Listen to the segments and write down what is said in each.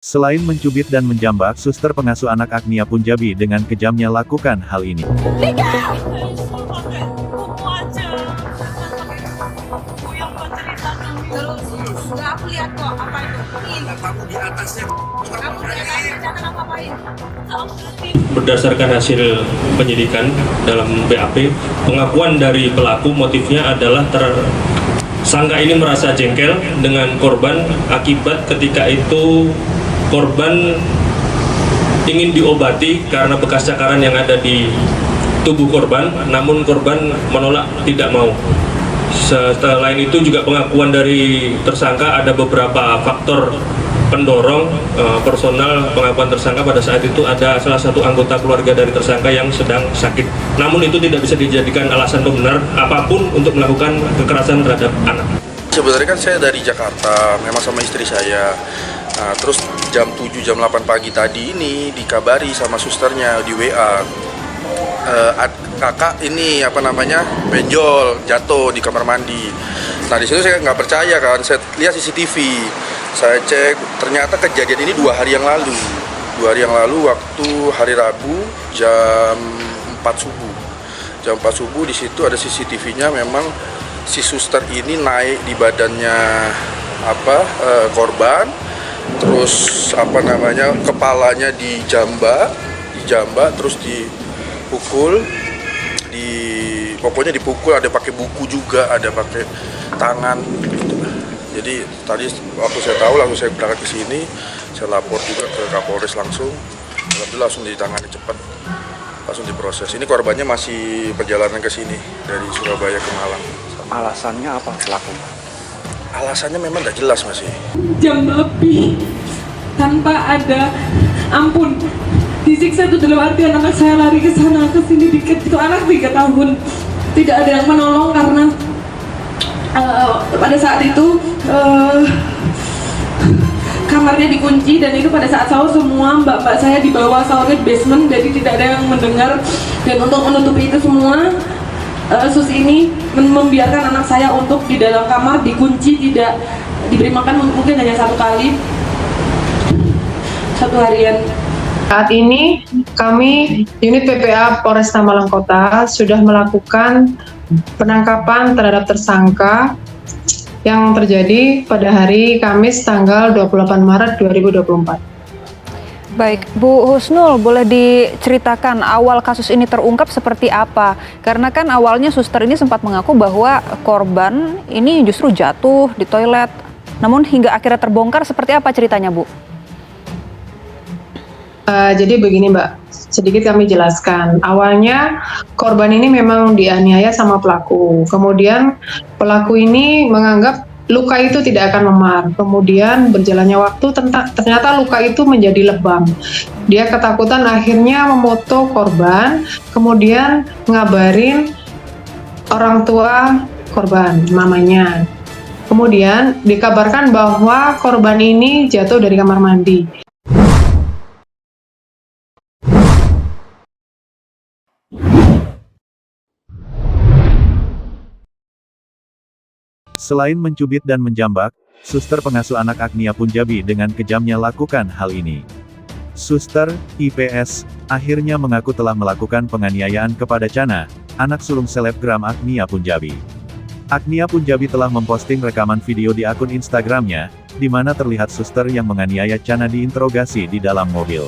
Selain mencubit dan menjambak, suster pengasuh anak Agnia Punjabi dengan kejamnya lakukan hal ini. Terus, nggak aku lihat kok apa itu. Kamu di atasnya. Kenapa ngapain? Berdasarkan hasil penyidikan dalam BAP, pengakuan dari pelaku motifnya adalah tersangka ini merasa jengkel dengan korban akibat ketika itu korban ingin diobati karena bekas cakaran yang ada di tubuh korban, namun korban menolak, tidak mau. Selain itu juga pengakuan dari tersangka ada beberapa faktor pendorong personal pengakuan tersangka pada saat itu ada salah satu anggota keluarga dari tersangka yang sedang sakit. Namun itu tidak bisa dijadikan alasan pembenar apapun untuk melakukan kekerasan terhadap anak. Sebenarnya kan saya dari Jakarta, memang sama istri saya. Nah, terus jam 7, jam 8 pagi tadi ini dikabari sama susternya di WA. Kakak ini benjol jatuh di kamar mandi. Nah di situ saya nggak percaya kan, saya lihat CCTV, saya cek ternyata kejadian ini 2 hari yang lalu. 2 hari yang lalu waktu hari Rabu jam 4 subuh. Jam 4 subuh di situ ada CCTV-nya, memang si suster ini naik di badannya korban, terus kepalanya dijambak, terus dipukul, pokoknya dipukul, ada pakai buku juga, ada pakai tangan gitu. Jadi tadi waktu saya tahu langsung saya berangkat ke sini, saya lapor juga ke Kapolres langsung. Alhamdulillah langsung ditangani cepat, langsung diproses. Ini korbannya masih perjalanan ke sini dari Surabaya ke Malang. Alasannya apa pelaku? Alasannya memang tidak jelas masih. Jam lebih tanpa ada ampun, disiksa itu dalam artian anak saya lari ke sana ke sini dikit, itu anak 3 tahun, tidak ada yang menolong karena pada saat itu kamarnya dikunci dan itu pada saat sahur semua mbak-mbak saya dibawa sahurnya di basement, jadi tidak ada yang mendengar. Dan untuk menutupi itu semua, sus ini membiarkan anak saya untuk di dalam kamar dikunci, tidak diberi makan, mungkin hanya 1 kali 1 harian. Saat ini kami unit PPA Polresta Malang Kota sudah melakukan penangkapan terhadap tersangka yang terjadi pada hari Kamis tanggal 28 Maret 2024. Baik, Bu Husnul, boleh diceritakan awal kasus ini terungkap seperti apa? Karena kan awalnya suster ini sempat mengaku bahwa korban ini justru jatuh di toilet. Namun hingga akhirnya terbongkar, seperti apa ceritanya, Bu? Jadi begini Mbak, sedikit kami jelaskan. Awalnya korban ini memang dianiaya sama pelaku. Kemudian pelaku ini menganggap luka itu tidak akan memar. Kemudian berjalannya waktu ternyata luka itu menjadi lebam. Dia ketakutan, akhirnya memoto korban, kemudian ngabarin orang tua korban, mamanya. Kemudian dikabarkan bahwa korban ini jatuh dari kamar mandi. Selain mencubit dan menjambak, suster pengasuh anak Agnia Punjabi dengan kejamnya lakukan hal ini. Suster, IPS, akhirnya mengaku telah melakukan penganiayaan kepada Chana, anak sulung selebgram Agnia Punjabi. Agnia Punjabi telah memposting rekaman video di akun Instagramnya, di mana terlihat suster yang menganiaya Chana diinterogasi di dalam mobil.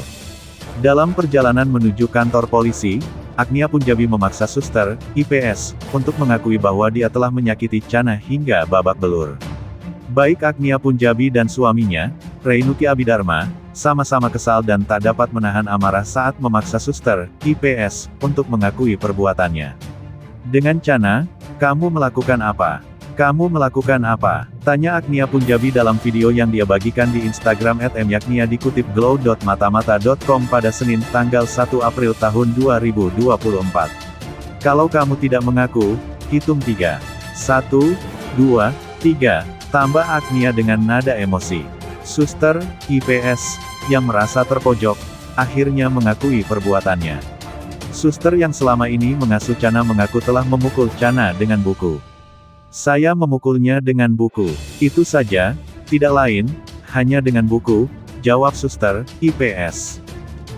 Dalam perjalanan menuju kantor polisi, Agnia Punjabi memaksa suster, IPS, untuk mengakui bahwa dia telah menyakiti Chana hingga babak belur. Baik Agnia Punjabi dan suaminya, Reinuki Abidharma, sama-sama kesal dan tak dapat menahan amarah saat memaksa suster, IPS, untuk mengakui perbuatannya. Dengan Chana, kamu melakukan apa? Kamu melakukan apa? Tanya Agnia Punjabi dalam video yang dia bagikan di Instagram @myagnia dikutip glow.matamata.com pada Senin tanggal 1 April tahun 2024. Kalau kamu tidak mengaku, hitung 3. 1, 2, 3, tambah Agnia dengan nada emosi. Suster, IPS, yang merasa terpojok, akhirnya mengakui perbuatannya. Suster yang selama ini mengasuh Chana mengaku telah memukul Chana dengan buku. Saya memukulnya dengan buku. Itu saja, tidak lain, hanya dengan buku, Jawab suster, IPS.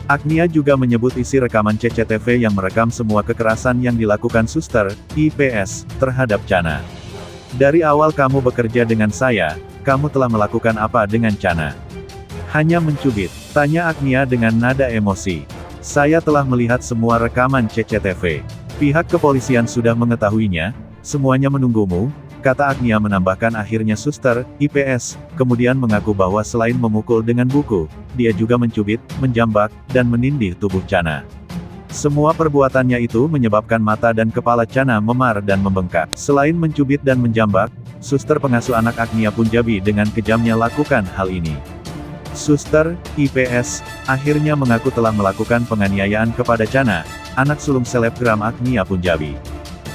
Agnia juga menyebut isi rekaman CCTV yang merekam semua kekerasan yang dilakukan suster, IPS, terhadap Chana. Dari awal kamu bekerja dengan saya, kamu telah melakukan apa dengan Chana? Hanya mencubit, tanya Agnia dengan nada emosi. Saya telah melihat semua rekaman CCTV. Pihak kepolisian sudah mengetahuinya, semuanya menunggumu, kata Agnia menambahkan akhirnya suster, IPS, kemudian mengaku bahwa selain memukul dengan buku, dia juga mencubit, menjambak, dan menindih tubuh Chana. Semua perbuatannya itu menyebabkan mata dan kepala Chana memar dan membengkak. Selain mencubit dan menjambak, suster pengasuh anak Agnia Punjabi dengan kejamnya lakukan hal ini. Suster, IPS, akhirnya mengaku telah melakukan penganiayaan kepada Chana, anak sulung selebgram Agnia Punjabi.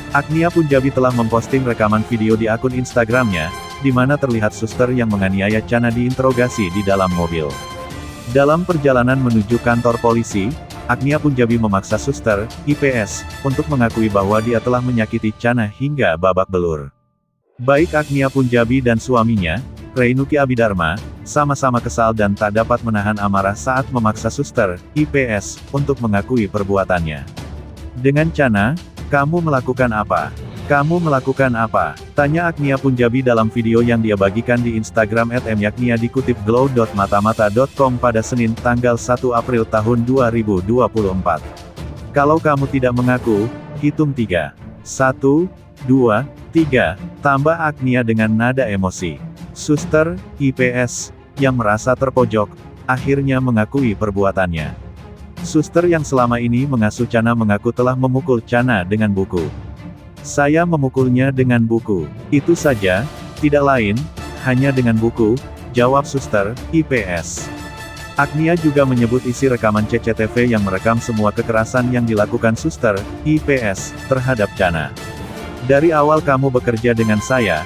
Agnia Punjabi telah memposting rekaman video di akun Instagramnya, di mana terlihat suster yang menganiaya Chana diinterogasi di dalam mobil. Dalam perjalanan menuju kantor polisi, Agnia Punjabi memaksa suster, IPS, untuk mengakui bahwa dia telah menyakiti Chana hingga babak belur. Baik Agnia Punjabi dan suaminya, Rainuki Abhidharma, sama-sama kesal dan tak dapat menahan amarah saat memaksa suster, IPS, untuk mengakui perbuatannya. Dengan Chana, kamu melakukan apa? Kamu melakukan apa? Tanya Agnia Punjabi dalam video yang dia bagikan di Instagram @myagnia dikutip glow.matamata.com pada Senin tanggal 1 April tahun 2024. Kalau kamu tidak mengaku, hitung 3. 1, 2, 3, tambah Agnia dengan nada emosi. Suster, IPS, yang merasa terpojok, akhirnya mengakui perbuatannya. Suster yang selama ini mengasuh Chana mengaku telah memukul Chana dengan buku. Saya memukulnya dengan buku. Itu saja, tidak lain, hanya dengan buku, jawab suster, IPS. Agnia juga menyebut isi rekaman CCTV yang merekam semua kekerasan yang dilakukan suster, IPS, terhadap Chana. Dari awal kamu bekerja dengan saya,